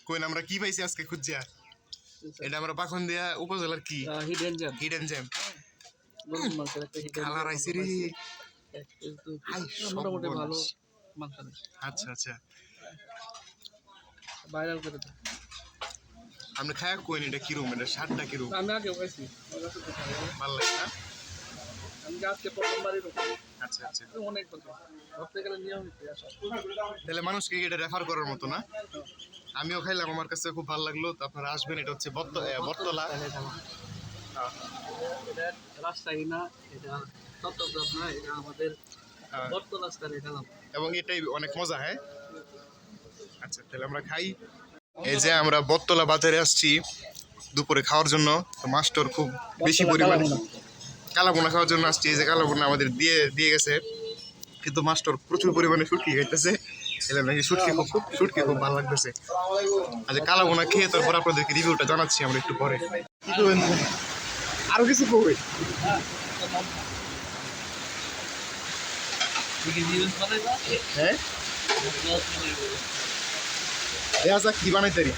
কই আমরা কি পাইছি আজকে খুঁজিয়া? এটা আমরা পাখনদিয়া উপজেলার কি হিডেন জ্যাম হিডেন জ্যাম। গরুর মাংসের একটা হিডেন কালার আইছে রে। হাই মোটামুটি ভালো সর্বনাশ। মাংস আচ্ছা আচ্ছা, ভাইরাল করে দেয়। আপনি খায়া কইন এটা কিরম, এটা স্বাদটা কিরম? আমি আগেও খাইছি, ভালো লাগে না? আমি আজকে প্রথমবারই রকম আচ্ছা আচ্ছা, অনেক বছর ধরতে গেলে নিয়মিত আসা। তাহলে মানুষকে এটা রেফার করার মতো না? আমিও খাইলাম, আমার কাছে খুব ভালো লাগলো। তো আপনারা আসবেন, এটা হচ্ছে বটতলা। এটা রাজশাহী না, এটা চট্টগ্রাম না, এটা আমাদের হ্যাঁ, বটতলা স্টাইলে খেলাম। এবং এটাই অনেক মজা। হ্যাঁ আচ্ছা, তাহলে আমরা খাই। এই যে আমরা বটতলা বাজারে আসছি দুপুরে খাওয়ার জন্য। তো মাস্টার খুব বেশি পরিমাণে কালাবোনা খাওয়ার জন্য আসছি। এই যে কালাবোনা আমাদের দিয়ে দিয়ে গেছে, কিন্তু মাস্টার প্রচুর পরিমাণে শুটকি খাইতেছে। এলাম নাকি শুটকি খুব ভালো লাগতেছে। আচ্ছা, কালাবোনা খেয়ে তারপর আপনাদেরকে রিভিউটা জানাচ্ছি আমরা একটু পরে। কি করবেন, আরো কিছু করবে? হ্যাঁ, দেখা যাক কি বানাইতে পারি।